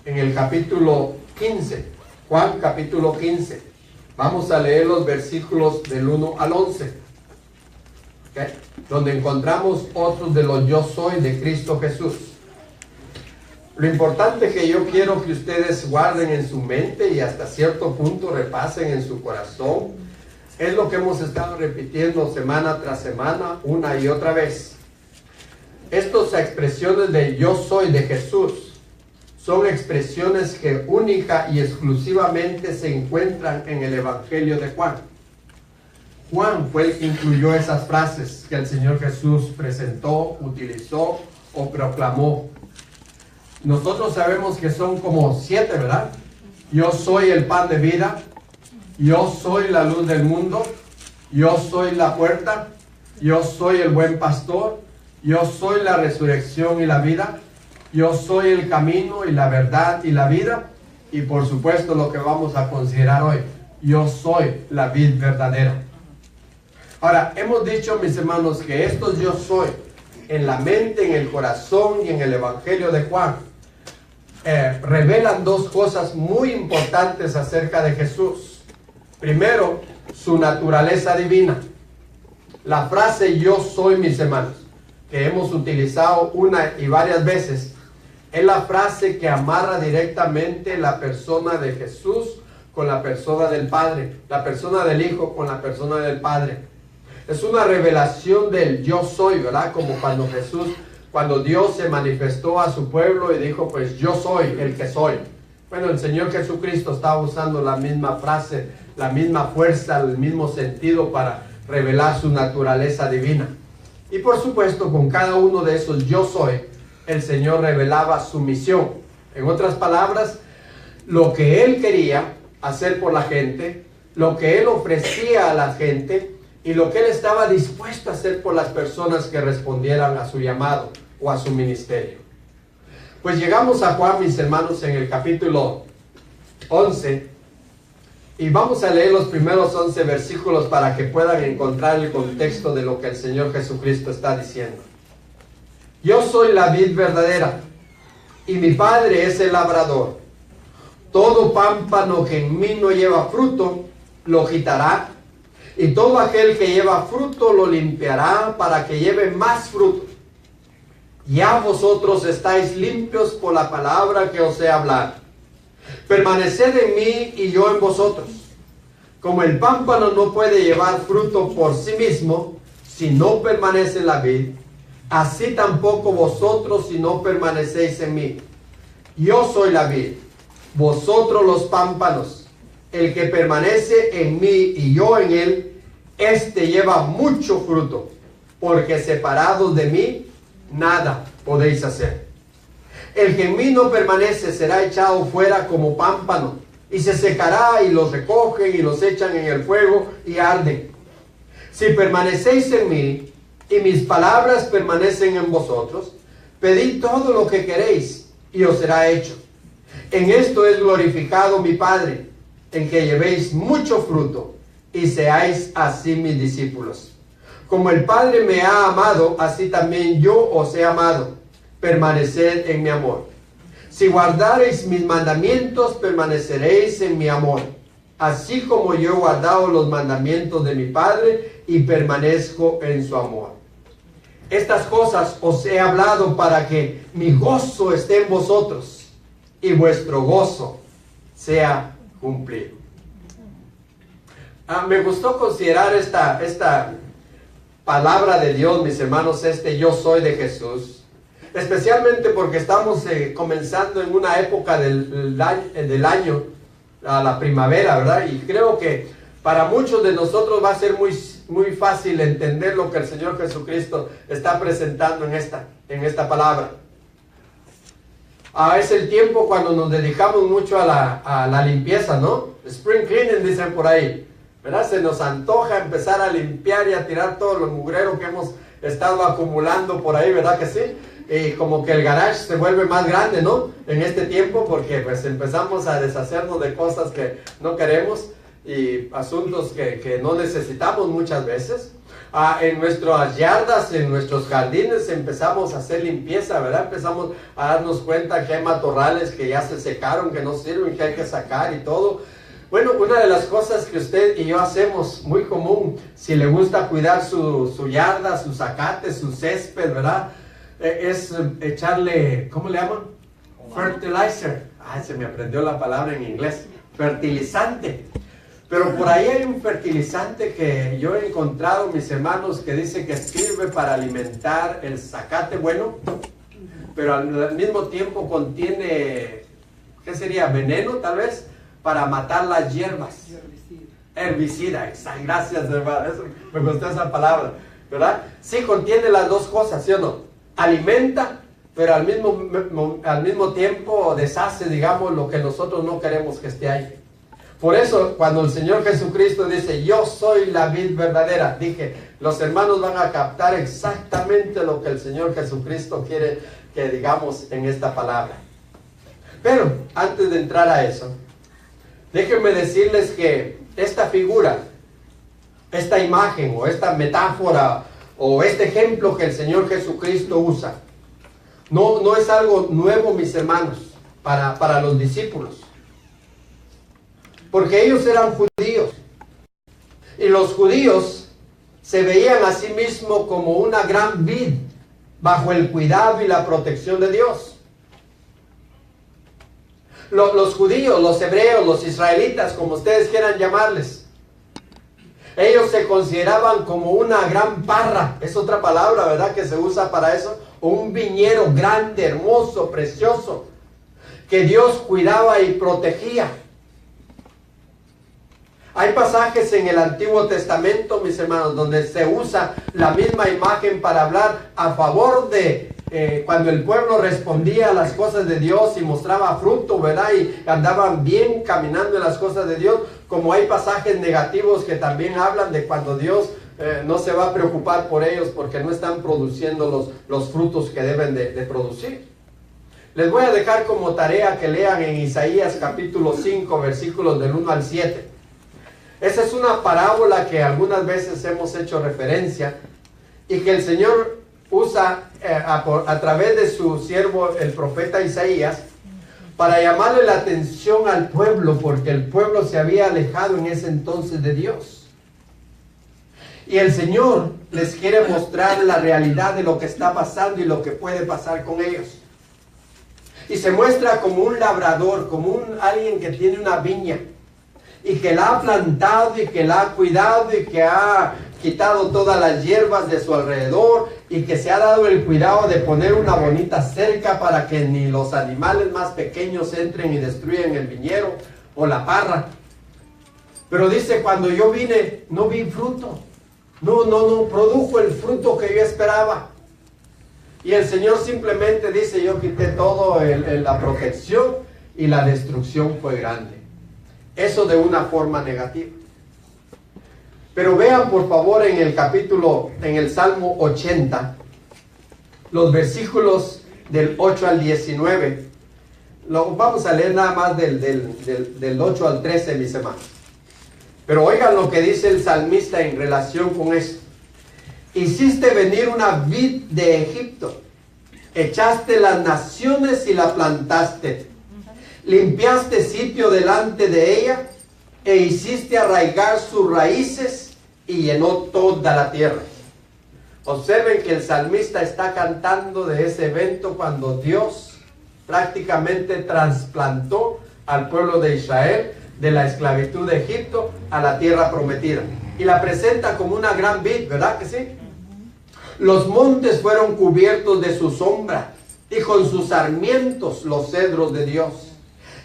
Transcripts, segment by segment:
en el capítulo 15, Juan capítulo 15. Vamos a leer los versículos del 1 al 11, ¿okay? Donde encontramos otros de los yo soy de Cristo Jesús. Lo importante que yo quiero que ustedes guarden en su mente y hasta cierto punto repasen en su corazón es lo que hemos estado repitiendo semana tras semana, una y otra vez. Estas expresiones de yo soy de Jesús son expresiones que única y exclusivamente se encuentran en el Evangelio de Juan. Juan fue el que incluyó esas frases que el Señor Jesús presentó, utilizó o proclamó. Nosotros sabemos que son como 7, ¿verdad? Yo soy el pan de vida, yo soy la luz del mundo, yo soy la puerta, yo soy el buen pastor, yo soy la resurrección y la vida, yo soy el camino y la verdad y la vida, y por supuesto lo que vamos a considerar hoy, yo soy la vid verdadera. Ahora, hemos dicho, mis hermanos, que estos yo soy, en la mente, en el corazón y en el Evangelio de Juan, revelan dos cosas muy importantes acerca de Jesús. Primero, su naturaleza divina. La frase yo soy, mis hermanos, que hemos utilizado una y varias veces, es la frase que amarra directamente la persona de Jesús con la persona del Padre, la persona del Hijo con la persona del Padre. Es una revelación del yo soy, ¿verdad? Como cuando Dios se manifestó a su pueblo y dijo, pues yo soy el que soy. Bueno, el Señor Jesucristo estaba usando la misma frase, la misma fuerza, el mismo sentido para revelar su naturaleza divina. Y por supuesto, con cada uno de esos yo soy, el Señor revelaba su misión. En otras palabras, lo que Él quería hacer por la gente, lo que Él ofrecía a la gente y lo que Él estaba dispuesto a hacer por las personas que respondieran a su llamado o a su ministerio. Pues llegamos a Juan, mis hermanos, en el capítulo 11 y vamos a leer los primeros 11 versículos para que puedan encontrar el contexto de lo que el Señor Jesucristo está diciendo. Yo soy la vid verdadera y mi Padre es el labrador. Todo pámpano que en mí no lleva fruto, lo quitará, y todo aquel que lleva fruto lo limpiará para que lleve más fruto. Ya vosotros estáis limpios por la palabra que os he hablado. Permaneced en mí y yo en vosotros. Como el pámpano no puede llevar fruto por sí mismo, si no permanece en la vid, así tampoco vosotros si no permanecéis en mí. Yo soy la vid, vosotros los pámpanos. El que permanece en mí y yo en él, éste lleva mucho fruto, porque separados de mí, nada podéis hacer. El que en mí no permanece será echado fuera como pámpano, y se secará, y los recogen y los echan en el fuego y arden. Si permanecéis en mí, y mis palabras permanecen en vosotros, pedid todo lo que queréis, y os será hecho. En esto es glorificado mi Padre, en que llevéis mucho fruto, y seáis así mis discípulos. Como el Padre me ha amado, así también yo os he amado. Permaneced en mi amor. Si guardareis mis mandamientos, permaneceréis en mi amor, así como yo he guardado los mandamientos de mi Padre y permanezco en su amor. Estas cosas os he hablado para que mi gozo esté en vosotros y vuestro gozo sea cumplido. Me gustó considerar esta palabra de Dios, mis hermanos, yo soy de Jesús, especialmente porque estamos comenzando en una época del año, a la primavera, ¿verdad? Y creo que para muchos de nosotros va a ser muy fácil entender lo que el Señor Jesucristo está presentando en esta palabra. Es el tiempo cuando nos dedicamos mucho a la limpieza, ¿no? Spring cleaning, dicen por ahí, ¿verdad? Se nos antoja empezar a limpiar y a tirar todo lo mugrero que hemos estado acumulando por ahí, ¿verdad que sí? Y como que el garage se vuelve más grande, ¿no? En este tiempo, porque pues empezamos a deshacernos de cosas que no queremos y asuntos que no necesitamos muchas veces. en nuestras yardas, en nuestros jardines, empezamos a hacer limpieza, ¿verdad? Empezamos a darnos cuenta que hay matorrales que ya se secaron, que no sirven, que hay que sacar y todo. Bueno, una de las cosas que usted y yo hacemos muy común, si le gusta cuidar su yarda, sus zacates, su césped, ¿verdad? Es echarle, ¿cómo le llaman? Fertilizer. Ay, se me aprendió la palabra en inglés. Fertilizante. Pero por ahí hay un fertilizante que yo he encontrado, mis hermanos, que dice que sirve para alimentar el zacate bueno, pero al mismo tiempo contiene, ¿qué sería? Veneno, tal vez, para matar las hierbas. Herbicida, gracias, hermano. Me gustó esa palabra, ¿verdad? Sí, contiene las dos cosas, ¿sí o no? Alimenta, pero al mismo tiempo deshace, digamos, lo que nosotros no queremos que esté ahí. Por eso, cuando el Señor Jesucristo dice, yo soy la vid verdadera, dije, los hermanos van a captar exactamente lo que el Señor Jesucristo quiere que digamos en esta palabra. Pero, antes de entrar a eso, déjenme decirles que esta figura, esta imagen o esta metáfora o este ejemplo que el Señor Jesucristo usa, no es algo nuevo, mis hermanos, para los discípulos. Porque ellos eran judíos. Y los judíos se veían a sí mismos como una gran vid bajo el cuidado y la protección de Dios. Los judíos, los hebreos, los israelitas, como ustedes quieran llamarles, ellos se consideraban como una gran parra, es otra palabra, ¿verdad?, que se usa para eso, o un viñedo grande, hermoso, precioso, que Dios cuidaba y protegía. Hay pasajes en el Antiguo Testamento, mis hermanos, donde se usa la misma imagen para hablar a favor de cuando el pueblo respondía a las cosas de Dios y mostraba fruto, ¿verdad? Y andaban bien caminando en las cosas de Dios, como hay pasajes negativos que también hablan de cuando Dios no se va a preocupar por ellos porque no están produciendo los frutos que deben de producir. Les voy a dejar como tarea que lean en Isaías capítulo 5, versículos del 1 al 7. Esa es una parábola que algunas veces hemos hecho referencia y que el Señor usa a través de su siervo, el profeta Isaías, para llamarle la atención al pueblo, porque el pueblo se había alejado en ese entonces de Dios. Y el Señor les quiere mostrar la realidad de lo que está pasando y lo que puede pasar con ellos. Y se muestra como un labrador, como alguien que tiene una viña, y que la ha plantado y que la ha cuidado y que ha quitado todas las hierbas de su alrededor y que se ha dado el cuidado de poner una bonita cerca para que ni los animales más pequeños entren y destruyan el viñedo o la parra. Pero dice, cuando yo vine no vi fruto, no produjo el fruto que yo esperaba. Y el Señor simplemente dice, yo quité todo la protección y la destrucción fue grande. Eso de una forma negativa. Pero vean por favor en el Salmo 80, los versículos del 8 al 19. Vamos a leer nada más del 8 al 13, mis hermanos. Pero oigan lo que dice el salmista en relación con esto. Hiciste venir una vid de Egipto, echaste las naciones y la plantaste. Limpiaste sitio delante de ella e hiciste arraigar sus raíces y llenó toda la tierra. Observen que el salmista está cantando de ese evento cuando Dios prácticamente trasplantó al pueblo de Israel de la esclavitud de Egipto a la tierra prometida. Y la presenta como una gran vid, ¿verdad que sí? Los montes fueron cubiertos de su sombra y con sus sarmientos los cedros de Dios.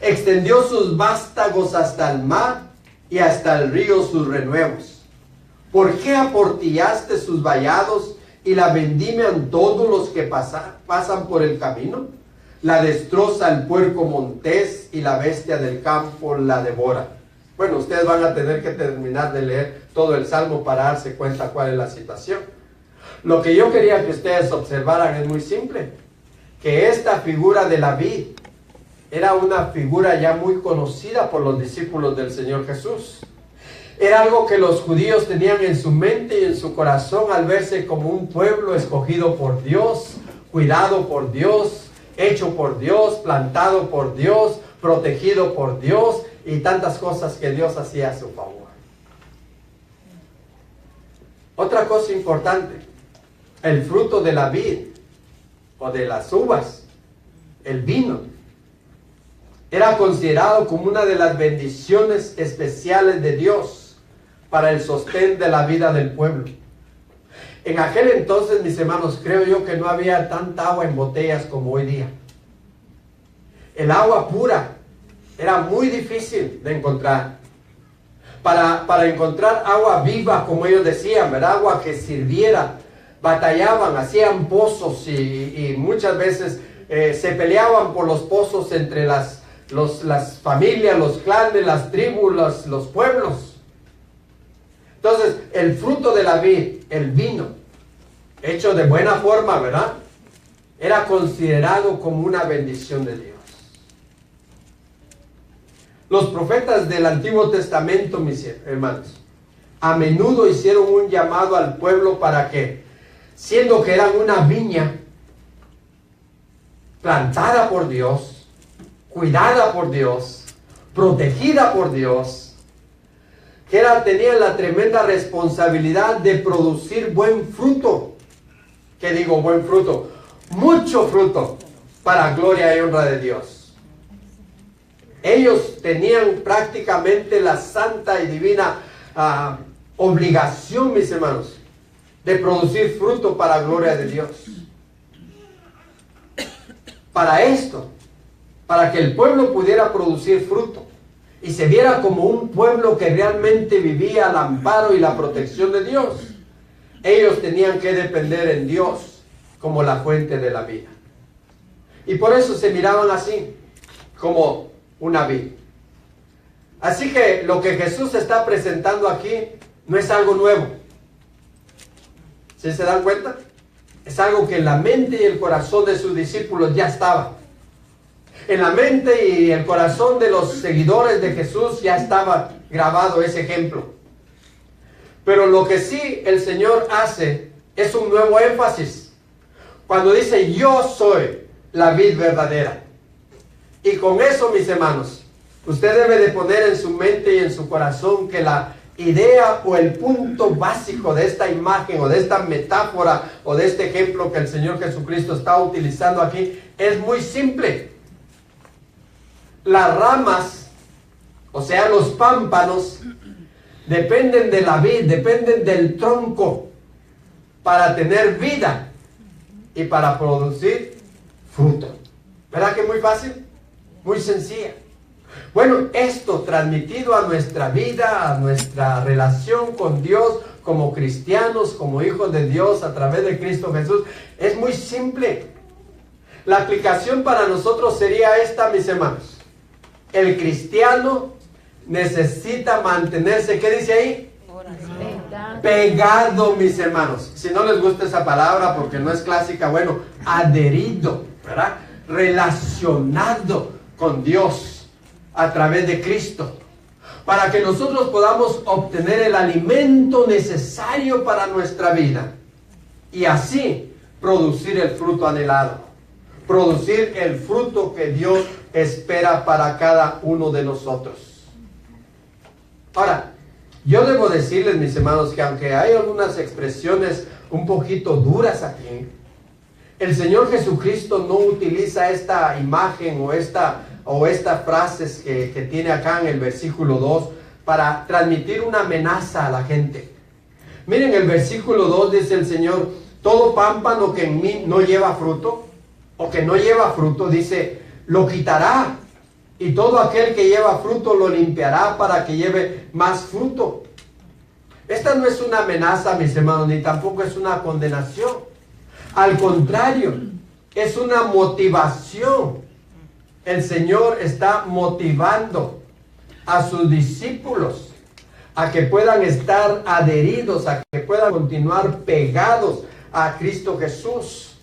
Extendió sus vástagos hasta el mar y hasta el río sus renuevos. ¿Por qué aportillaste sus vallados y la vendimian todos los que pasan por el camino? La destroza el puerco montés y la bestia del campo la devora. Bueno, ustedes van a tener que terminar de leer todo el Salmo para darse cuenta cuál es la situación. Lo que yo quería que ustedes observaran es muy simple, que esta figura de la vid era una figura ya muy conocida por los discípulos del Señor Jesús. Era algo que los judíos tenían en su mente y en su corazón al verse como un pueblo escogido por Dios, cuidado por Dios, hecho por Dios, plantado por Dios, protegido por Dios y tantas cosas que Dios hacía a su favor. Otra cosa importante, el fruto de la vid o de las uvas, el vino, era considerado como una de las bendiciones especiales de Dios para el sostén de la vida del pueblo. En aquel entonces, mis hermanos, creo yo que no había tanta agua en botellas como hoy día. El agua pura era muy difícil de encontrar. Para encontrar agua viva, como ellos decían, ¿verdad? Agua que sirviera, batallaban, hacían pozos y muchas veces se peleaban por los pozos entre las familias, los clanes, las tribus, los pueblos. Entonces, el fruto de la vid, el vino, hecho de buena forma, ¿verdad? Era considerado como una bendición de Dios. Los profetas del Antiguo Testamento, mis hermanos, a menudo hicieron un llamado al pueblo para que, siendo que eran una viña plantada por Dios, cuidada por Dios, protegida por Dios, que tenían la tremenda responsabilidad de producir buen fruto. ¿Qué digo buen fruto? Mucho fruto para gloria y honra de Dios. Ellos tenían prácticamente la santa y divina obligación, mis hermanos, de producir fruto para gloria de Dios. Para esto, para que el pueblo pudiera producir fruto y se viera como un pueblo que realmente vivía al amparo y la protección de Dios, ellos tenían que depender en Dios como la fuente de la vida. Y por eso se miraban así, como una vid. Así que lo que Jesús está presentando aquí no es algo nuevo. ¿Sí se dan cuenta? Es algo que en la mente y el corazón de sus discípulos ya estaba. En la mente y el corazón de los seguidores de Jesús ya estaba grabado ese ejemplo. Pero lo que sí el Señor hace es un nuevo énfasis. Cuando dice, yo soy la vid verdadera. Y con eso, mis hermanos, usted debe de poner en su mente y en su corazón que la idea o el punto básico de esta imagen o de esta metáfora o de este ejemplo que el Señor Jesucristo está utilizando aquí es muy simple. Las ramas, o sea, los pámpanos, dependen de la vid, dependen del tronco para tener vida y para producir fruto. ¿Verdad que es muy fácil? Muy sencilla. Bueno, esto transmitido a nuestra vida, a nuestra relación con Dios, como cristianos, como hijos de Dios, a través de Cristo Jesús, es muy simple. La aplicación para nosotros sería esta, mis hermanos. El cristiano necesita mantenerse, ¿qué dice ahí? Pegado, mis hermanos. Si no les gusta esa palabra porque no es clásica, bueno, adherido, ¿verdad? Relacionado con Dios a través de Cristo, para que nosotros podamos obtener el alimento necesario para nuestra vida y así producir el fruto anhelado, producir el fruto que Dios espera para cada uno de nosotros. Ahora, yo debo decirles, mis hermanos, que aunque hay algunas expresiones un poquito duras aquí, el Señor Jesucristo no utiliza esta imagen o estas frases que tiene acá en el versículo 2 para transmitir una amenaza a la gente. Miren, el versículo 2 dice el Señor, todo pámpano que en mí no lleva fruto, o que no lleva fruto, dice, lo quitará, y todo aquel que lleva fruto lo limpiará para que lleve más fruto. Esta no es una amenaza, mis hermanos, ni tampoco es una condenación. Al contrario, es una motivación. El Señor está motivando a sus discípulos a que puedan estar adheridos, a que puedan continuar pegados a Cristo Jesús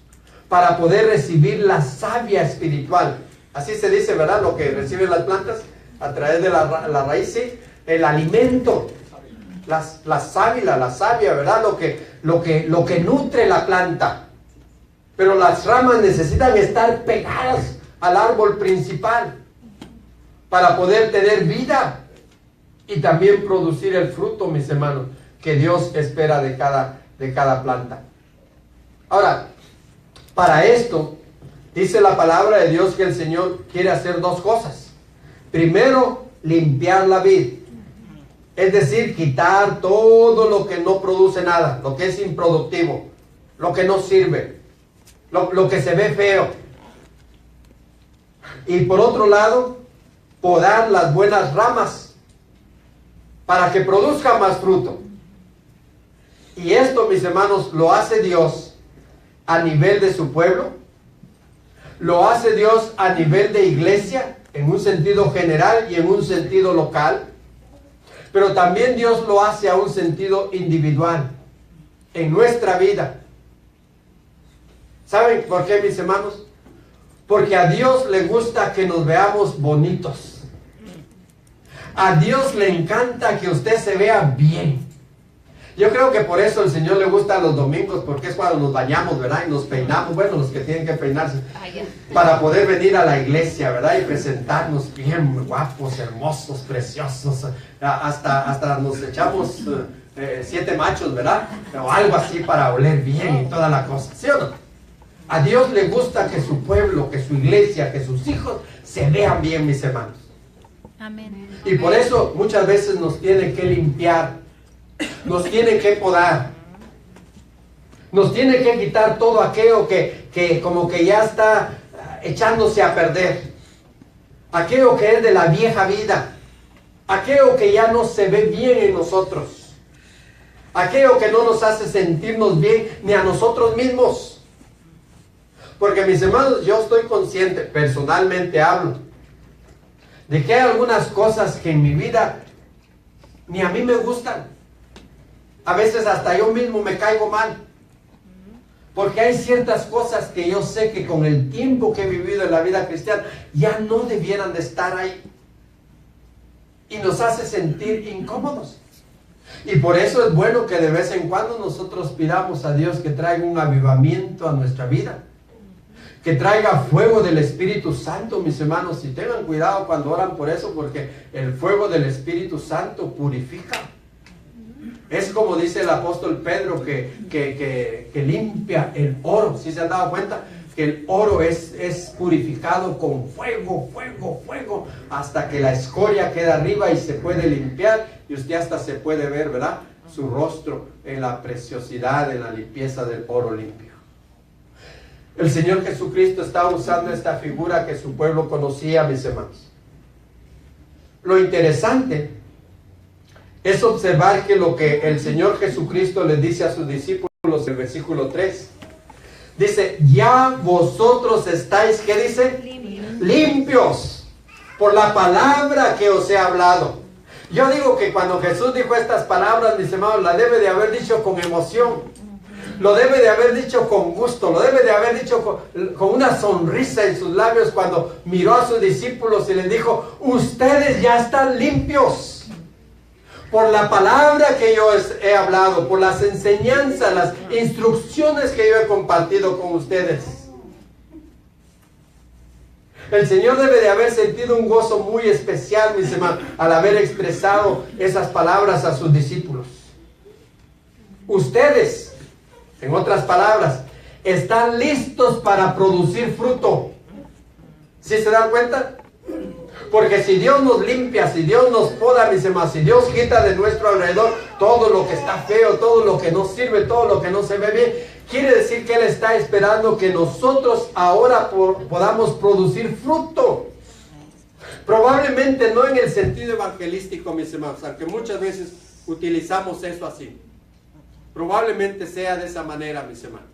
para poder recibir la savia espiritual. Así se dice, ¿verdad? Lo que reciben las plantas a través de la raíz, ¿sí? El alimento la sábila, la savia, ¿verdad? Lo que nutre la planta. Pero las ramas necesitan estar pegadas al árbol principal para poder tener vida y también producir el fruto, mis hermanos, que Dios espera de cada planta. Ahora, para esto, dice la palabra de Dios que el Señor quiere hacer dos cosas. Primero, limpiar la vid. Es decir, quitar todo lo que no produce nada, lo que es improductivo, lo que no sirve, lo que se ve feo. Y por otro lado, podar las buenas ramas para que produzca más fruto. Y esto, mis hermanos, lo hace Dios a nivel de su pueblo, lo hace Dios a nivel de iglesia, en un sentido general y en un sentido local, pero también Dios lo hace a un sentido individual, en nuestra vida. ¿Saben por qué, mis hermanos? Porque a Dios le gusta que nos veamos bonitos. A Dios le encanta que usted se vea bien. Yo creo que por eso el Señor le gusta los domingos, porque es cuando nos bañamos, ¿verdad? Y nos peinamos, bueno, los que tienen que peinarse, para poder venir a la iglesia, ¿verdad? Y presentarnos bien guapos, hermosos, preciosos. Hasta nos echamos 7 machos, ¿verdad? O algo así para oler bien y toda la cosa, ¿sí o no? A Dios le gusta que su pueblo, que su iglesia, que sus hijos se vean bien, mis hermanos. Amén. Y por eso muchas veces nos tiene que limpiar, nos tiene que podar, nos tiene que quitar todo aquello que como que ya está echándose a perder, aquello que es de la vieja vida, aquello que ya no se ve bien en nosotros, aquello que no nos hace sentirnos bien ni a nosotros mismos. Porque, mis hermanos, yo estoy consciente, personalmente hablo, de que hay algunas cosas que en mi vida ni a mí me gustan. A veces hasta yo mismo me caigo mal. Porque hay ciertas cosas que yo sé que con el tiempo que he vivido en la vida cristiana ya no debieran de estar ahí. Y nos hace sentir incómodos. Y por eso es bueno que de vez en cuando nosotros pidamos a Dios que traiga un avivamiento a nuestra vida. Que traiga fuego del Espíritu Santo, mis hermanos. Y tengan cuidado cuando oran por eso, porque el fuego del Espíritu Santo purifica. Es como dice el apóstol Pedro que limpia el oro. ¿Sí se han dado cuenta? Que el oro es purificado con fuego, hasta que la escoria queda arriba y se puede limpiar. Y usted hasta se puede ver, ¿verdad? Su rostro en la preciosidad, en la limpieza del oro limpio. El Señor Jesucristo está usando esta figura que su pueblo conocía, mis hermanos. Lo interesante es observar que lo que el Señor Jesucristo les dice a sus discípulos en el versículo 3. Dice, ya vosotros estáis, ¿qué dice? Limpios por la palabra que os he hablado. Yo digo que cuando Jesús dijo estas palabras, mis hermanos, la debe de haber dicho con emoción. Lo debe de haber dicho con gusto, lo debe de haber dicho con una sonrisa en sus labios cuando miró a sus discípulos y les dijo, ustedes ya están limpios por la palabra que yo he hablado, por las enseñanzas, las instrucciones que yo he compartido con ustedes. El Señor debe de haber sentido un gozo muy especial, mis hermanos, al haber expresado esas palabras a sus discípulos. Ustedes, en otras palabras, están listos para producir fruto. ¿Sí se dan cuenta? Porque si Dios nos limpia, si Dios nos poda, mis hermanos, si Dios quita de nuestro alrededor todo lo que está feo, todo lo que no sirve, todo lo que no se ve bien, quiere decir que Él está esperando que nosotros ahora podamos producir fruto. Probablemente no en el sentido evangelístico, mis hermanos, aunque muchas veces utilizamos eso así. Probablemente sea de esa manera, mis hermanos,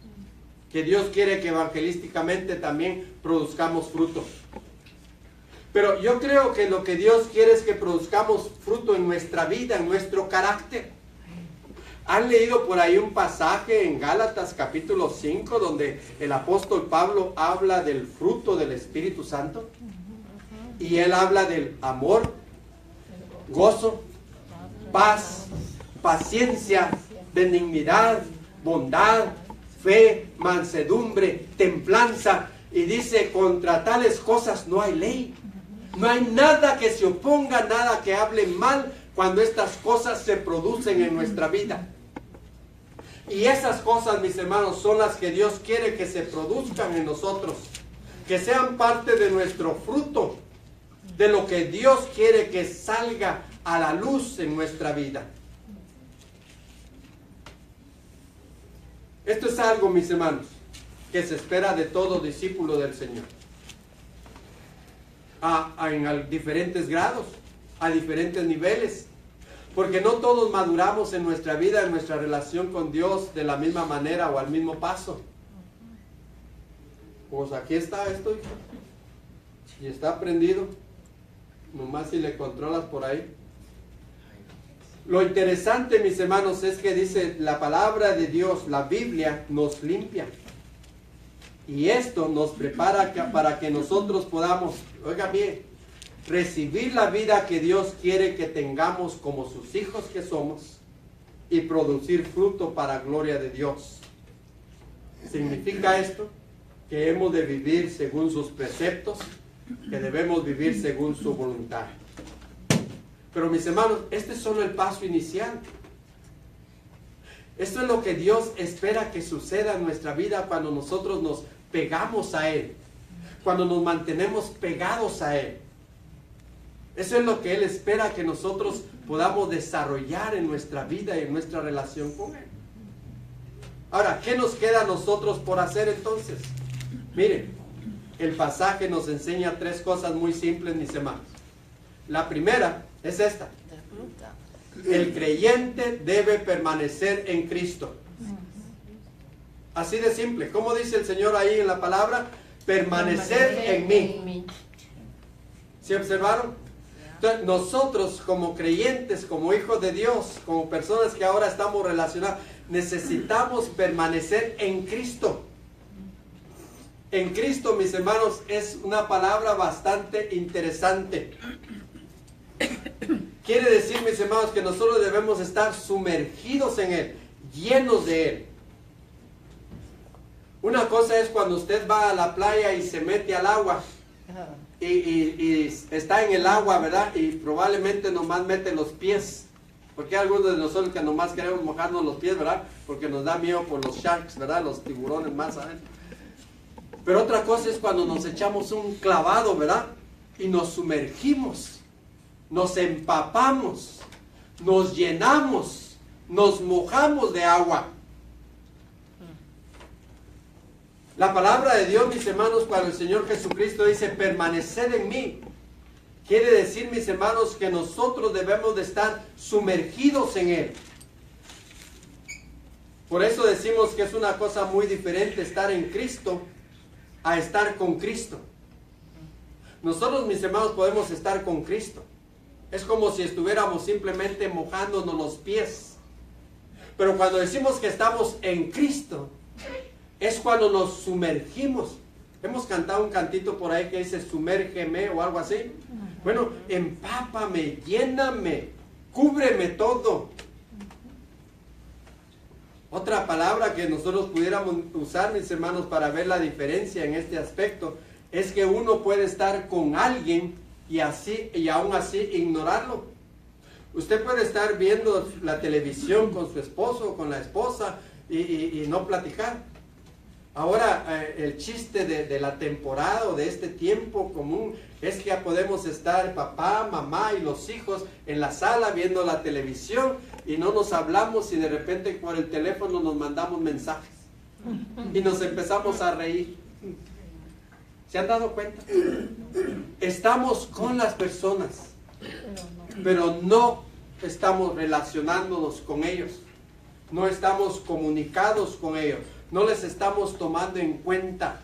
que Dios quiere que evangelísticamente también produzcamos fruto. Pero yo creo que lo que Dios quiere es que produzcamos fruto en nuestra vida, en nuestro carácter. ¿Han leído por ahí un pasaje en Gálatas capítulo 5 donde el apóstol Pablo habla del fruto del Espíritu Santo? Y él habla del amor, gozo, paz, paciencia, benignidad, bondad, fe, mansedumbre, templanza. Y dice, contra tales cosas no hay ley. No hay nada que se oponga, nada que hable mal cuando estas cosas se producen en nuestra vida. Y esas cosas, mis hermanos, son las que Dios quiere que se produzcan en nosotros, que sean parte de nuestro fruto, de lo que Dios quiere que salga a la luz en nuestra vida. Esto es algo, mis hermanos, que se espera de todo discípulo del Señor. En diferentes grados, a diferentes niveles. Porque no todos maduramos en nuestra vida, en nuestra relación con Dios de la misma manera o al mismo paso. Pues aquí está esto, y está prendido. Nomás si le controlas por ahí. Lo interesante, mis hermanos, es que dice la palabra de Dios, la Biblia nos limpia. Y esto nos prepara para que nosotros podamos, oiga bien, recibir la vida que Dios quiere que tengamos como sus hijos que somos y producir fruto para gloria de Dios. ¿Significa esto? Que hemos de vivir según sus preceptos, que debemos vivir según su voluntad. Pero mis hermanos, este es solo el paso inicial. Esto es lo que Dios espera que suceda en nuestra vida cuando nosotros nos pegamos a Él, cuando nos mantenemos pegados a Él. Eso es lo que Él espera que nosotros podamos desarrollar en nuestra vida y en nuestra relación con Él. Ahora, ¿qué nos queda a nosotros por hacer entonces? Miren, el pasaje nos enseña tres cosas muy simples, mis hermanos. La primera es esta. El creyente debe permanecer en Cristo. Así de simple. ¿Cómo dice el Señor ahí en la palabra? Permanecer en mí. ¿Sí observaron? Entonces, nosotros como creyentes, como hijos de Dios, como personas que ahora estamos relacionadas, necesitamos permanecer en Cristo. En Cristo, mis hermanos, es una palabra bastante interesante. Quiere decir, mis hermanos, que nosotros debemos estar sumergidos en Él, llenos de Él. Una cosa es cuando usted va a la playa y se mete al agua y está en el agua, ¿verdad? Y probablemente nomás mete los pies. Porque hay algunos de nosotros que nomás queremos mojarnos los pies, ¿verdad? Porque nos da miedo por los sharks, ¿verdad? Los tiburones más adentro. Pero otra cosa es cuando nos echamos un clavado, ¿verdad? Y nos sumergimos, nos empapamos, nos llenamos, nos mojamos de agua. La palabra de Dios, mis hermanos, cuando el Señor Jesucristo dice, permaneced en mí, quiere decir, mis hermanos, que nosotros debemos de estar sumergidos en Él. Por eso decimos que es una cosa muy diferente estar en Cristo a estar con Cristo. Nosotros, mis hermanos, podemos estar con Cristo. Es como si estuviéramos simplemente mojándonos los pies. Pero cuando decimos que estamos en Cristo, es cuando nos sumergimos. Hemos cantado un cantito por ahí que dice sumérgeme o algo así. Bueno, empápame, lléname, cúbreme todo. Otra palabra que nosotros pudiéramos usar, mis hermanos, para ver la diferencia en este aspecto, es que uno puede estar con alguien y aún así ignorarlo. Usted puede estar viendo la televisión con su esposo o con la esposa y no platicar. Ahora, el chiste de la temporada o de este tiempo común es que ya podemos estar papá, mamá y los hijos en la sala viendo la televisión y no nos hablamos y de repente por el teléfono nos mandamos mensajes y nos empezamos a reír. ¿Se han dado cuenta? Estamos con las personas, pero no estamos relacionándonos con ellos, no estamos comunicados con ellos. No les estamos tomando en cuenta.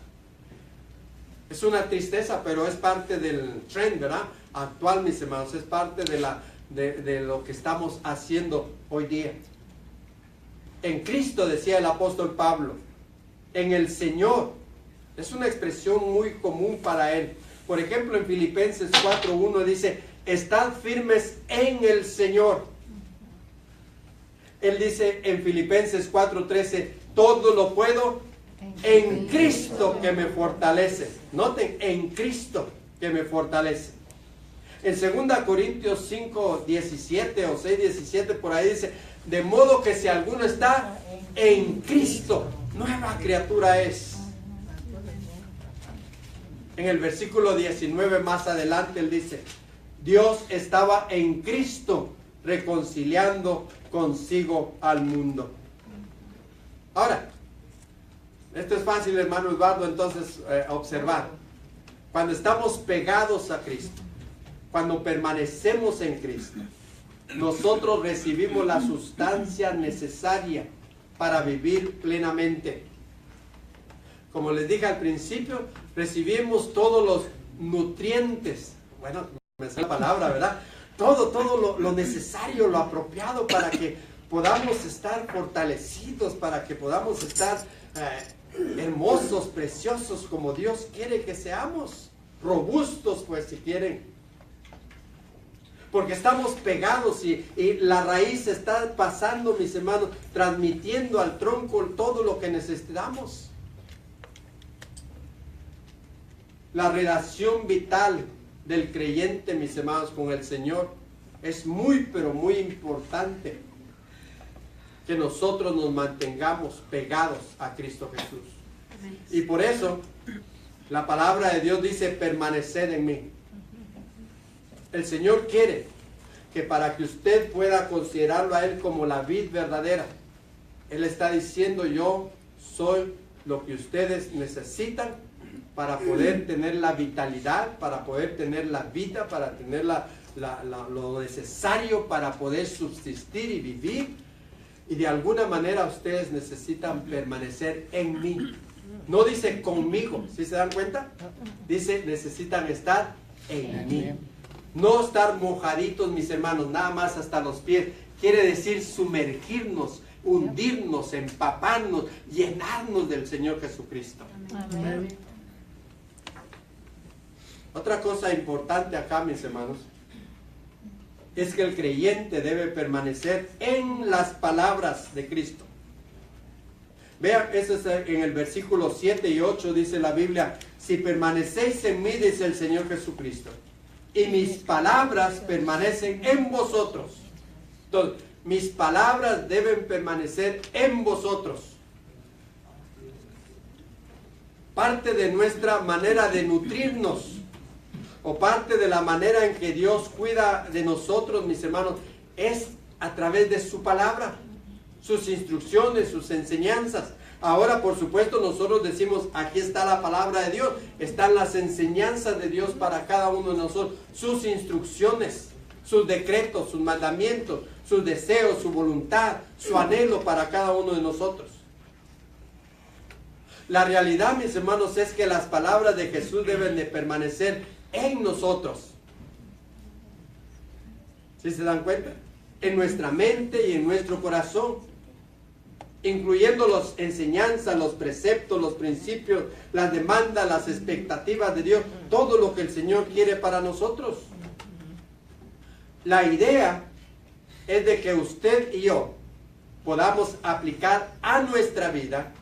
Es una tristeza, pero es parte del trend, ¿verdad? Actual, mis hermanos, es parte de lo que estamos haciendo hoy día. En Cristo, decía el apóstol Pablo, en el Señor. Es una expresión muy común para él. Por ejemplo, en Filipenses 4:1 dice, estad firmes en el Señor. Él dice en Filipenses 4:13, todo lo puedo en Cristo que me fortalece. Noten, en Cristo que me fortalece. En 2 Corintios 5:17 o 6:17 por ahí dice, de modo que si alguno está en Cristo, nueva criatura es. En el versículo 19 más adelante él dice, Dios estaba en Cristo reconciliando consigo al mundo. Ahora, esto es fácil, hermano Eduardo, entonces observar. Cuando estamos pegados a Cristo, cuando permanecemos en Cristo, nosotros recibimos la sustancia necesaria para vivir plenamente. Como les dije al principio, recibimos todos los nutrientes, bueno, me sale la palabra, ¿verdad? Todo lo necesario, lo apropiado para que podamos estar fortalecidos, para que podamos estar hermosos, preciosos, como Dios quiere que seamos, robustos, pues, si quieren. Porque estamos pegados y la raíz está pasando, mis hermanos, transmitiendo al tronco todo lo que necesitamos. La relación vital del creyente, mis hermanos, con el Señor es muy, pero muy importante que nosotros nos mantengamos pegados a Cristo Jesús. Y por eso la palabra de Dios dice, permaneced en mí. El Señor quiere que para que usted pueda considerarlo a Él como la vid verdadera, Él está diciendo, yo soy lo que ustedes necesitan para poder tener la vitalidad, para poder tener la vida, para tener lo necesario para poder subsistir y vivir. Y de alguna manera ustedes necesitan permanecer en mí. No dice conmigo, ¿sí se dan cuenta? Dice necesitan estar en mí. No estar mojaditos, mis hermanos, nada más hasta los pies. Quiere decir sumergirnos, hundirnos, empaparnos, llenarnos del Señor Jesucristo. Amén. Otra cosa importante acá, mis hermanos, es que el creyente debe permanecer en las palabras de Cristo. Vean, eso es en el versículo 7 y 8, dice la Biblia, si permanecéis en mí, dice el Señor Jesucristo, y mis palabras permanecen en vosotros. Entonces, mis palabras deben permanecer en vosotros. Parte de nuestra manera de nutrirnos, o parte de la manera en que Dios cuida de nosotros, mis hermanos, es a través de su palabra, sus instrucciones, sus enseñanzas. Ahora, por supuesto, nosotros decimos, aquí está la palabra de Dios, están las enseñanzas de Dios para cada uno de nosotros, sus instrucciones, sus decretos, sus mandamientos, sus deseos, su voluntad, su anhelo para cada uno de nosotros. La realidad, mis hermanos, es que las palabras de Jesús deben de permanecer en nosotros. ¿Sí se dan cuenta? En nuestra mente y en nuestro corazón, incluyendo las enseñanzas, los preceptos, los principios, las demandas, las expectativas de Dios, todo lo que el Señor quiere para nosotros. La idea es de que usted y yo podamos aplicar a nuestra vida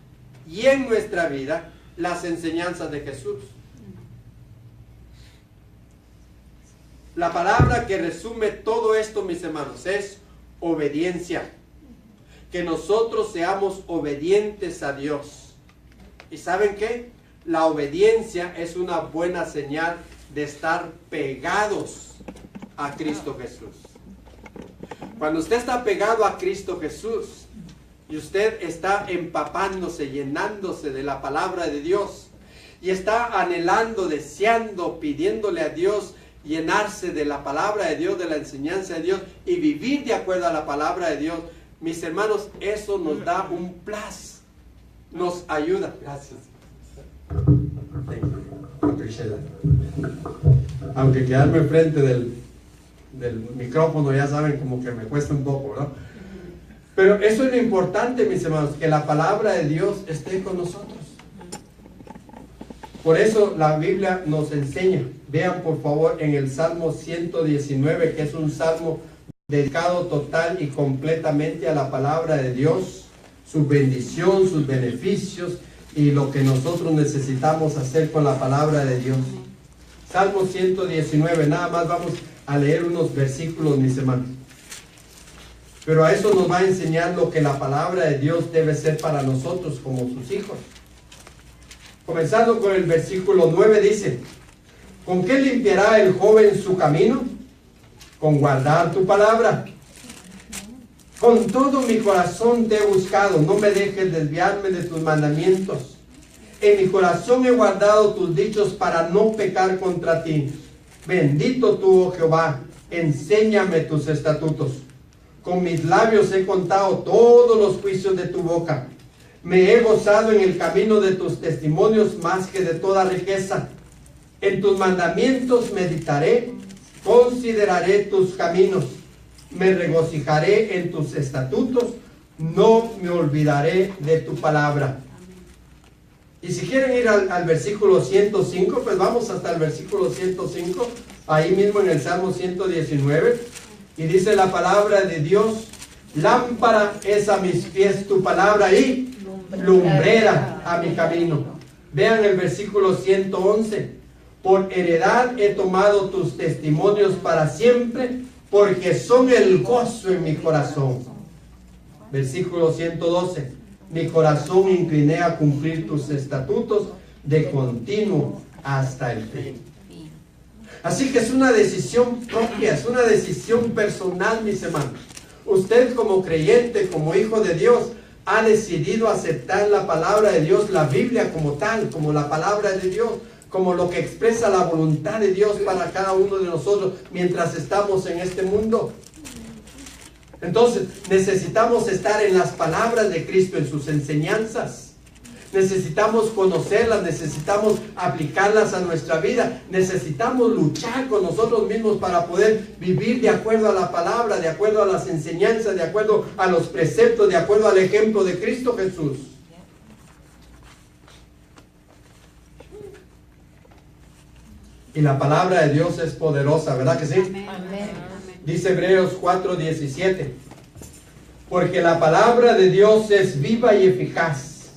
y en nuestra vida las enseñanzas de Jesús. La palabra que resume todo esto, mis hermanos, es obediencia. Que nosotros seamos obedientes a Dios. ¿Y saben qué? La obediencia es una buena señal de estar pegados a Cristo Jesús. Cuando usted está pegado a Cristo Jesús y usted está empapándose, llenándose de la palabra de Dios y está anhelando, deseando, pidiéndole a Dios llenarse de la palabra de Dios, de la enseñanza de Dios y vivir de acuerdo a la palabra de Dios, mis hermanos, eso nos da un plus, nos ayuda. Gracias. Aunque quedarme enfrente del micrófono, ya saben, como que me cuesta un poco, ¿no? Pero eso es lo importante, mis hermanos, que la palabra de Dios esté con nosotros. Por eso la Biblia nos enseña. Vean por favor en el Salmo 119, que es un salmo dedicado total y completamente a la palabra de Dios, su bendición, sus beneficios y lo que nosotros necesitamos hacer con la palabra de Dios. Salmo 119, nada más vamos a leer unos versículos, mis hermanos. Pero a eso nos va a enseñar lo que la palabra de Dios debe ser para nosotros como sus hijos. Comenzando con el versículo 9 dice: ¿con qué limpiará el joven su camino? Con guardar tu palabra. Con todo mi corazón te he buscado, no me dejes desviarme de tus mandamientos. En mi corazón he guardado tus dichos para no pecar contra ti. Bendito tú, oh Jehová, enséñame tus estatutos. Con mis labios he contado todos los juicios de tu boca. Me he gozado en el camino de tus testimonios más que de toda riqueza. En tus mandamientos meditaré, consideraré tus caminos. Me regocijaré en tus estatutos, no me olvidaré de tu palabra. Y si quieren ir al versículo 105, pues vamos hasta el versículo 105, ahí mismo en el Salmo 119, y dice la palabra de Dios: lámpara es a mis pies tu palabra y lumbrera a mi camino. Vean el versículo 111, por heredad he tomado tus testimonios para siempre, porque son el gozo en mi corazón. Versículo 112, mi corazón incliné a cumplir tus estatutos de continuo hasta el fin. Así que es una decisión propia, es una decisión personal, mis hermanos. Usted como creyente, como hijo de Dios, ha decidido aceptar la palabra de Dios, la Biblia como tal, como la palabra de Dios, como lo que expresa la voluntad de Dios para cada uno de nosotros mientras estamos en este mundo. Entonces, necesitamos estar en las palabras de Cristo, en sus enseñanzas. Necesitamos conocerlas, necesitamos aplicarlas a nuestra vida. Necesitamos luchar con nosotros mismos para poder vivir de acuerdo a la palabra, de acuerdo a las enseñanzas, de acuerdo a los preceptos, de acuerdo al ejemplo de Cristo Jesús. Y la palabra de Dios es poderosa, ¿verdad que sí? Amén. Dice Hebreos 4:17, porque la palabra de Dios es viva y eficaz,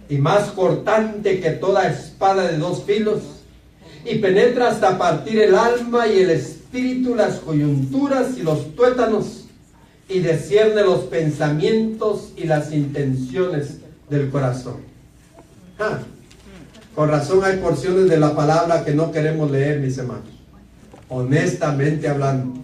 y más cortante que toda espada de dos filos, y penetra hasta partir el alma y el espíritu, las coyunturas y los tuétanos, y discierne los pensamientos y las intenciones del corazón. Con razón hay porciones de la palabra que no queremos leer, mis hermanos, honestamente hablando.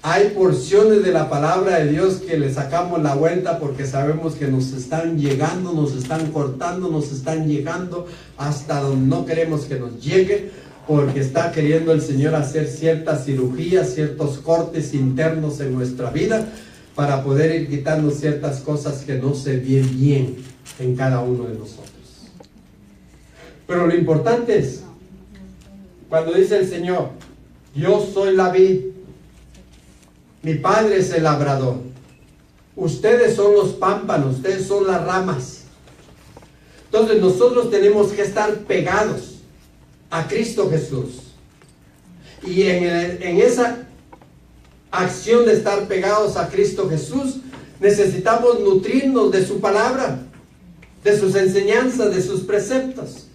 Hay porciones de la palabra de Dios que le sacamos la vuelta porque sabemos que nos están llegando, nos están cortando, nos están llegando hasta donde no queremos que nos llegue, porque está queriendo el Señor hacer ciertas cirugías, ciertos cortes internos en nuestra vida para poder ir quitando ciertas cosas que no se ven bien en cada uno de nosotros. Pero lo importante es, cuando dice el Señor, yo soy la vid, mi Padre es el labrador, ustedes son los pámpanos, ustedes son las ramas. Entonces nosotros tenemos que estar pegados a Cristo Jesús. Y en esa acción de estar pegados a Cristo Jesús, necesitamos nutrirnos de su palabra, de sus enseñanzas, de sus preceptos,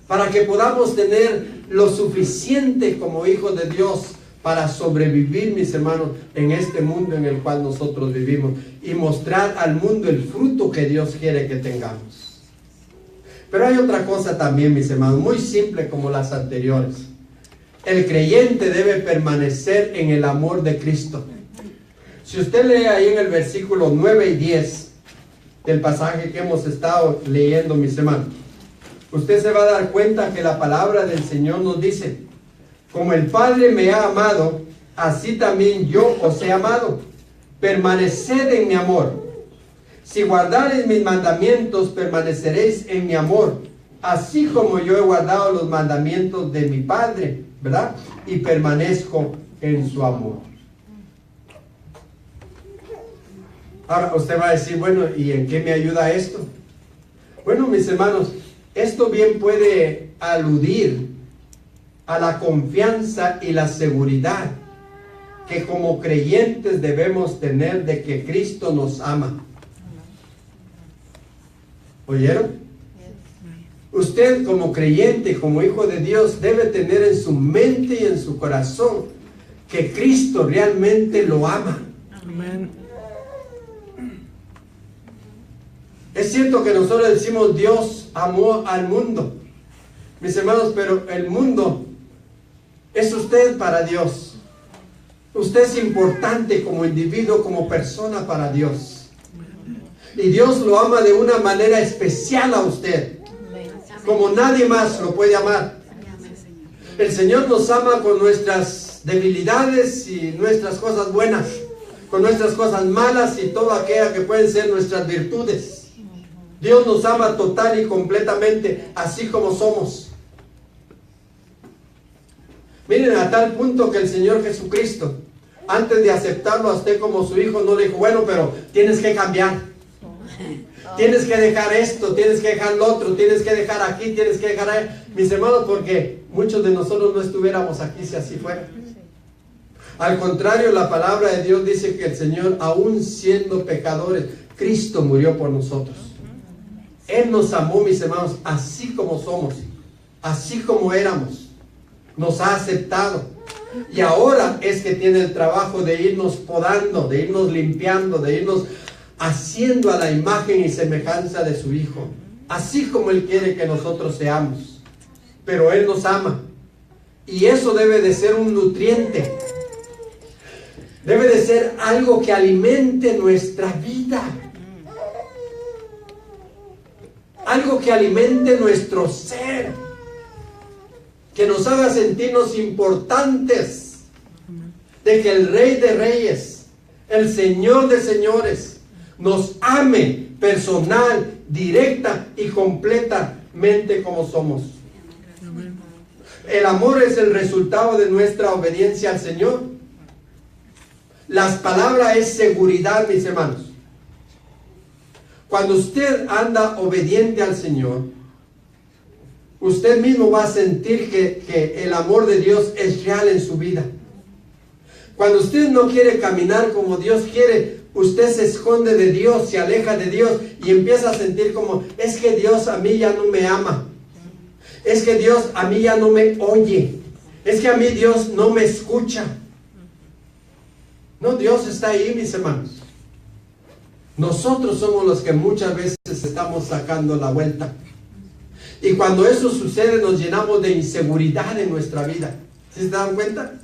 para que podamos tener lo suficiente como hijos de Dios para sobrevivir, mis hermanos, en este mundo en el cual nosotros vivimos y mostrar al mundo el fruto que Dios quiere que tengamos. Pero hay otra cosa también, mis hermanos, muy simple como las anteriores. El creyente debe permanecer en el amor de Cristo. Si usted lee ahí en el versículo 9 y 10 del pasaje que hemos estado leyendo, mis hermanos, usted se va a dar cuenta que la palabra del Señor nos dice: como el Padre me ha amado, así también yo os he amado. Permaneced en mi amor. Si guardareis mis mandamientos, permaneceréis en mi amor, así como yo he guardado los mandamientos de mi Padre, ¿verdad? Y permanezco en su amor. Ahora usted va a decir, bueno, ¿y en qué me ayuda esto? Bueno, mis hermanos, esto bien puede aludir a la confianza y la seguridad que como creyentes debemos tener de que Cristo nos ama. ¿Oyeron? Usted como creyente, como hijo de Dios, debe tener en su mente y en su corazón que Cristo realmente lo ama. Amén. Es cierto que nosotros decimos Dios amó al mundo, mis hermanos, pero el mundo es usted para Dios. Usted es importante como individuo, como persona para Dios. Y Dios lo ama de una manera especial a usted, como nadie más lo puede amar. El Señor nos ama con nuestras debilidades y nuestras cosas buenas, con nuestras cosas malas y todo aquello que pueden ser nuestras virtudes. Dios nos ama total y completamente, así como somos. Miren, a tal punto que el Señor Jesucristo, antes de aceptarlo a usted como su hijo, no le dijo, bueno, pero tienes que cambiar. Tienes que dejar esto, tienes que dejar lo otro, tienes que dejar aquí, tienes que dejar ahí. Mis hermanos, porque muchos de nosotros no estuviéramos aquí si así fuera. Al contrario, la palabra de Dios dice que el Señor, aún siendo pecadores, Cristo murió por nosotros. Él nos amó, mis hermanos, así como somos, así como éramos. Nos ha aceptado. Y ahora es que tiene el trabajo de irnos podando, de irnos limpiando, de irnos haciendo a la imagen y semejanza de su Hijo, así como Él quiere que nosotros seamos. Pero Él nos ama, y eso debe de ser un nutriente, debe de ser algo que alimente nuestra vida, algo que alimente nuestro ser, que nos haga sentirnos importantes, de que el Rey de Reyes, el Señor de Señores, nos ame personal, directa y completamente como somos. El amor es el resultado de nuestra obediencia al Señor. Las palabras es seguridad, mis hermanos. Cuando usted anda obediente al Señor, usted mismo va a sentir que el amor de Dios es real en su vida. Cuando usted no quiere caminar como Dios quiere, usted se esconde de Dios, se aleja de Dios y empieza a sentir como, es que Dios a mí ya no me ama. Es que Dios a mí ya no me oye. Es que a mí Dios no me escucha. No, Dios está ahí, mis hermanos. Nosotros somos los que muchas veces estamos sacando la vuelta. Y cuando eso sucede, nos llenamos de inseguridad en nuestra vida. ¿Sí se dan cuenta?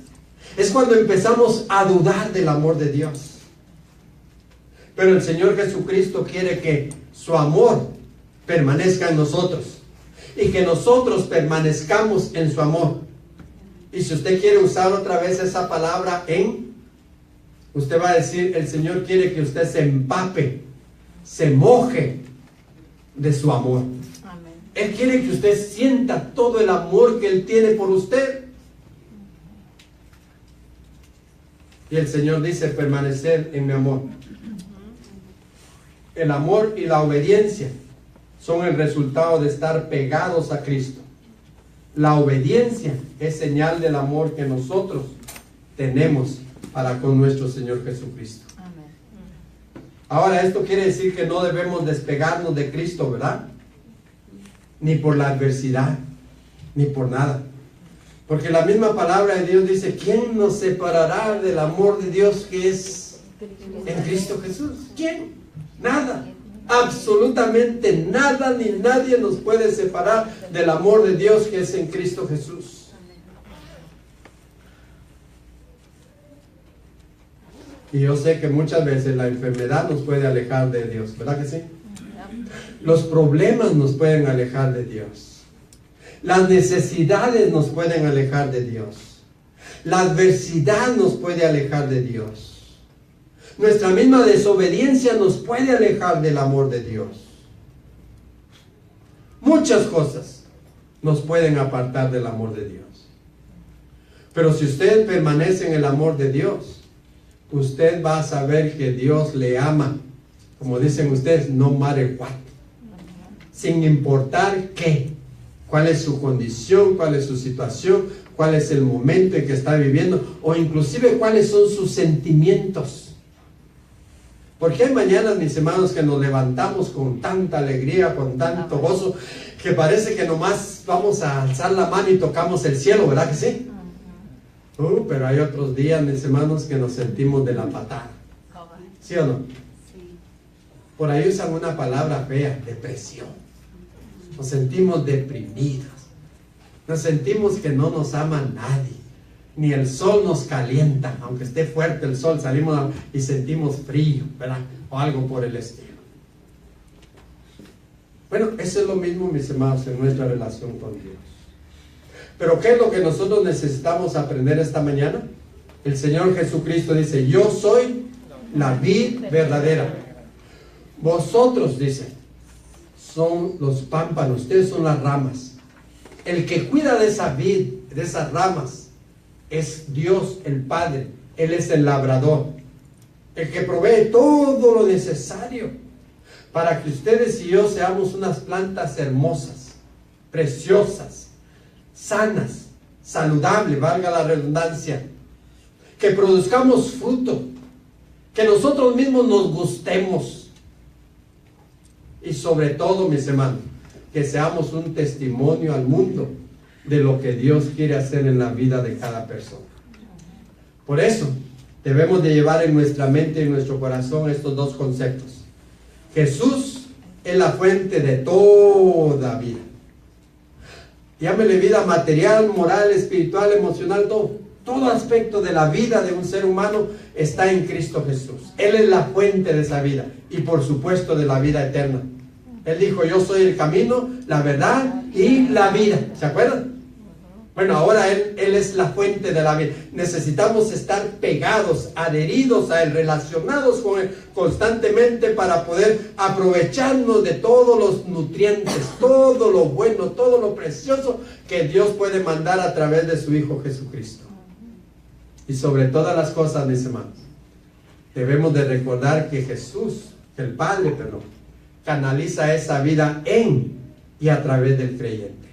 Es cuando empezamos a dudar del amor de Dios. Pero el Señor Jesucristo quiere que su amor permanezca en nosotros y que nosotros permanezcamos en su amor. Y si usted quiere usar otra vez esa palabra en, usted va a decir, el Señor quiere que usted se empape, se moje de su amor. Amén. Él quiere que usted sienta todo el amor que Él tiene por usted. Y el Señor dice, permanecer en mi amor. El amor y la obediencia son el resultado de estar pegados a Cristo. La obediencia es señal del amor que nosotros tenemos para con nuestro Señor Jesucristo. Amén. Ahora, esto quiere decir que no debemos despegarnos de Cristo, ¿verdad? Ni por la adversidad, ni por nada. Porque la misma palabra de Dios dice, ¿quién nos separará del amor de Dios que es en Cristo Jesús? ¿Quién? Nada, absolutamente nada ni nadie nos puede separar del amor de Dios que es en Cristo Jesús. Y yo sé que muchas veces la enfermedad nos puede alejar de Dios, ¿verdad que sí? Los problemas nos pueden alejar de Dios. Las necesidades nos pueden alejar de Dios. La adversidad nos puede alejar de Dios. Nuestra misma desobediencia nos puede alejar del amor de Dios. Muchas cosas nos pueden apartar del amor de Dios. Pero si usted permanece en el amor de Dios, usted va a saber que Dios le ama, como dicen ustedes, no matter what, sin importar qué, cuál es su condición, cuál es su situación, cuál es el momento en que está viviendo, o inclusive cuáles son sus sentimientos. Porque hay mañanas, mis hermanos, que nos levantamos con tanta alegría, con tanto gozo, que parece que nomás vamos a alzar la mano y tocamos el cielo, ¿verdad que sí? Pero hay otros días, mis hermanos, que nos sentimos de la patada. ¿Sí o no? Sí. Por ahí usan una palabra fea, depresión. Nos sentimos deprimidos. Nos sentimos que no nos ama nadie. Ni el sol nos calienta. Aunque esté fuerte el sol, salimos y sentimos frío, ¿verdad? O algo por el estilo. Bueno, eso es lo mismo, mis hermanos, en nuestra relación con Dios. Pero ¿qué es lo que nosotros necesitamos aprender esta mañana? El Señor Jesucristo dice, yo soy la vid verdadera. Vosotros, dice, son los pámpanos, ustedes son las ramas. El que cuida de esa vid, de esas ramas, es Dios el Padre. Él es el labrador, el que provee todo lo necesario para que ustedes y yo seamos unas plantas hermosas, preciosas, sanas, saludables, valga la redundancia, que produzcamos fruto, que nosotros mismos nos gustemos y sobre todo, mis hermanos, que seamos un testimonio al mundo de lo que Dios quiere hacer en la vida de cada persona. Por eso debemos de llevar en nuestra mente y en nuestro corazón estos dos conceptos. Jesús es la fuente de toda vida. Llámele vida material, moral, espiritual, emocional, todo aspecto de la vida de un ser humano está en Cristo Jesús. Él es la fuente de esa vida y por supuesto de la vida eterna. Él dijo, yo soy el camino, la verdad y la vida. ¿Se acuerdan? Bueno, ahora Él es la fuente de la vida. Necesitamos estar pegados, adheridos a Él, relacionados con Él constantemente para poder aprovecharnos de todos los nutrientes, todo lo bueno, todo lo precioso que Dios puede mandar a través de su Hijo Jesucristo. Y sobre todas las cosas, mis hermanos, debemos de recordar que Jesús, el Padre, canaliza esa vida en y a través del creyente.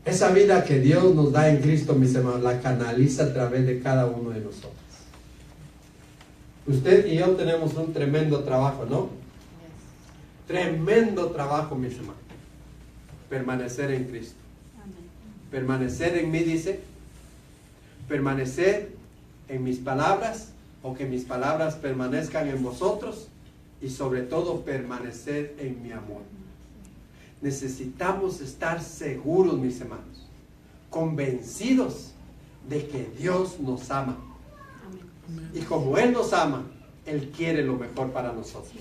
Esa vida que Dios nos da en Cristo, mis hermanos, la canaliza a través de cada uno de nosotros. Usted y yo tenemos un tremendo trabajo, ¿no? Tremendo trabajo, mis hermanos. Permanecer en Cristo. Permanecer en mí, dice. Permanecer en mis palabras, o que mis palabras permanezcan en vosotros, y sobre todo permanecer en mi amor. Necesitamos estar seguros, mis hermanos, convencidos de que Dios nos ama. Y como Él nos ama, Él quiere lo mejor para nosotros.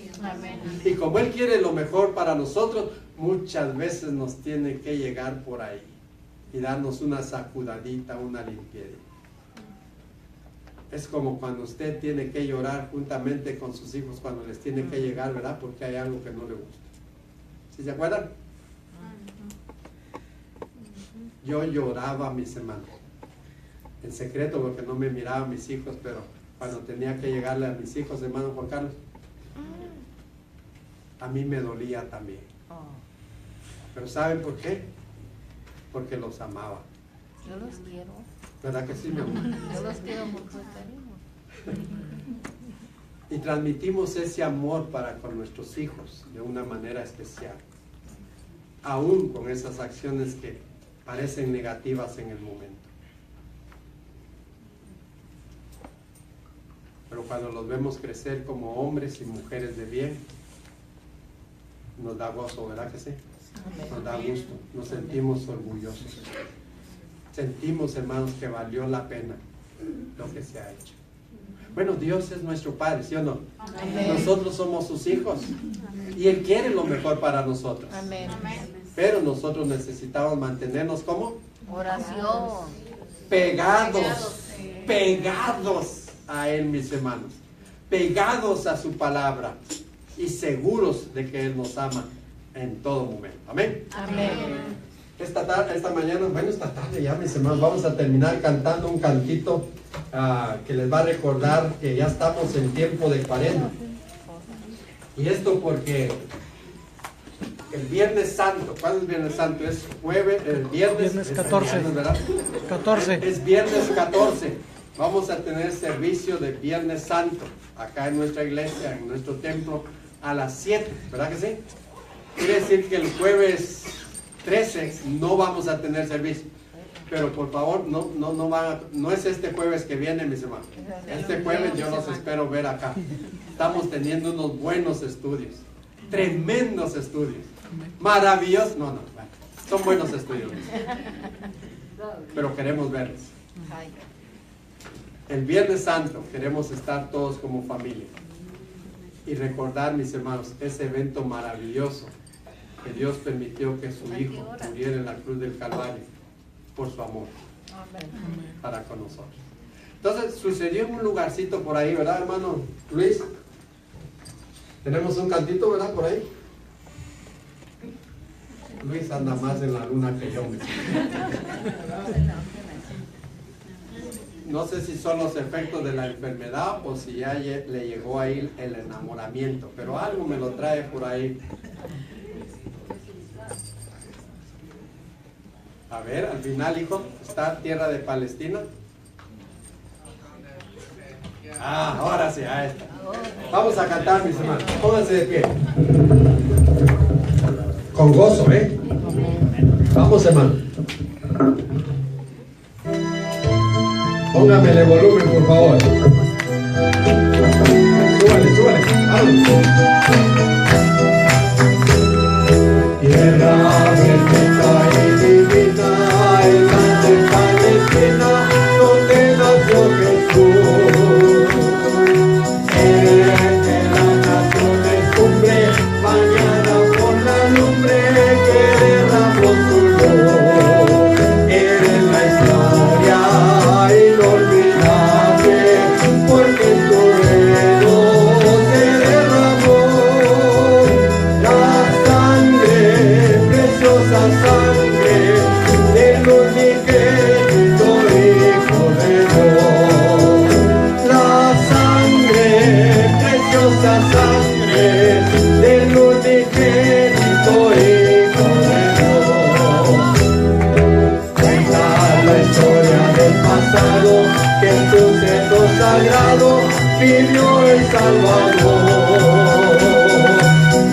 Y como Él quiere lo mejor para nosotros, muchas veces nos tiene que llegar por ahí y darnos una sacudadita, una limpieza. Es como cuando usted tiene que llorar juntamente con sus hijos cuando les tiene que llegar, ¿verdad? Porque hay algo que no le gusta. ¿Sí se acuerdan? Yo lloraba, mis hermanos, en secreto porque no me miraban mis hijos, pero cuando tenía que llegarle a mis hijos, hermano Juan Carlos, a mí me dolía también. Pero ¿saben por qué? Porque los amaba. Yo los quiero. ¿Verdad que sí, mi amor? Yo los quiero mucho, cariño. Y transmitimos ese amor para con nuestros hijos de una manera especial. Aún con esas acciones que parecen negativas en el momento. Pero cuando los vemos crecer como hombres y mujeres de bien, nos da gozo, ¿verdad que sí? Nos da gusto, nos sentimos orgullosos. Sentimos, hermanos, que valió la pena lo que se ha hecho. Bueno, Dios es nuestro Padre, ¿sí o no? Amén. Nosotros somos sus hijos. Amén. Y Él quiere lo mejor para nosotros. Amén. Pero nosotros necesitamos mantenernos como oración. Pegados a Él, mis hermanos. Pegados a su palabra. Y seguros de que Él nos ama en todo momento. Amén. Amén. Esta mañana, bueno, esta tarde ya, mis hermanos, vamos a terminar cantando un cantito que les va a recordar que ya estamos en tiempo de Cuaresma. Y esto porque El Viernes Santo. ¿Cuál es el Viernes Santo? Es jueves, el viernes. Viernes 14. ¿Verdad? 14. Es viernes 14. Vamos a tener servicio de Viernes Santo acá en nuestra iglesia, en nuestro templo, a las 7. ¿Verdad que sí? Quiere decir que el jueves 13 no vamos a tener servicio. Pero por favor, no es este jueves que viene, mis hermanos. Este jueves yo los espero ver acá. Estamos teniendo unos buenos estudios. Tremendos estudios. Maravillosos. No, son buenos estudios. Pero queremos verlos. El Viernes Santo queremos estar todos como familia. Y recordar, mis hermanos, ese evento maravilloso que Dios permitió que su Hijo muriera en la cruz del Calvario por su amor para con nosotros. Entonces sucedió en un lugarcito por ahí, ¿verdad, hermano Luis? Tenemos un cantito, ¿verdad? Por ahí. Luis anda más en la luna que yo. No sé si son los efectos de la enfermedad o si ya le llegó ahí el enamoramiento, pero algo me lo trae por ahí. A ver, al final, hijo, ¿está tierra de Palestina? Ahora sí, ahí está. Vamos a cantar, mis hermanos. Pónganse de pie. Con gozo, ¿eh? Vamos, hermano. Póngamele volumen, por favor. Súbale. Vamos. Tierra perfecta y divina, el mar de Palestina, donde nació Jesús. Eres de las naciones cumbre, bañada por la lumbre que derramó su luz. Eres la historia inolvidable, porque en tu velo se derramó la sangre, preciosa sangre del unigénito Hijo de Dios. La sangre, preciosa sangre del unigénito Hijo de Dios. Cuenta la historia del pasado, que en tu seno sagrado vivió el Salvador.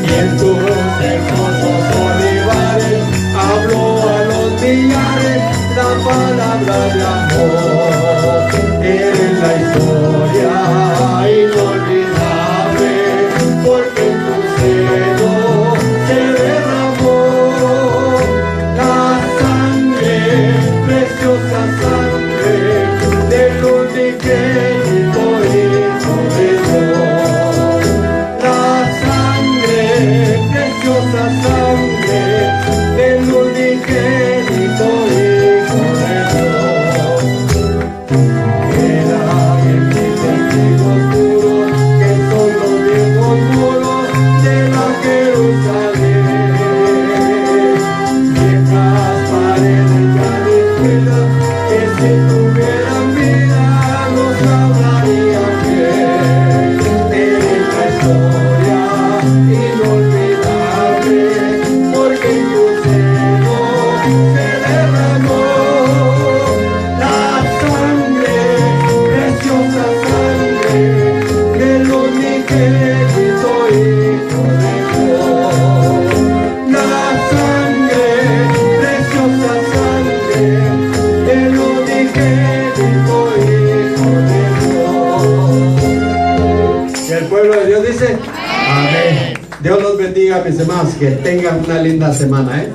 Y en tus hermosos olivares habló a los millares la palabra de amor. Eres la historia inolvidable, porque en tu seno se derramó la sangre, preciosa sangre del unigénito Hijo de Dios. La sangre, preciosa sangre del unigénito Hijo de Dios. Queda en mis testigos puros, que son los viejos muros de la Jerusalén. Viejas paredes ya descuidas, que si tuvieran vida nos hablarían bien. Eres la historia inolvidable, porque en tu seno se derramó la sangre, preciosa sangre del unigénito Hijo de Dios. La sangre, preciosa sangre del unigénito Hijo de Dios. Y el pueblo de Dios dice: amén. Dios los bendiga, mis hermanos, que tengan una linda semana, ¿eh?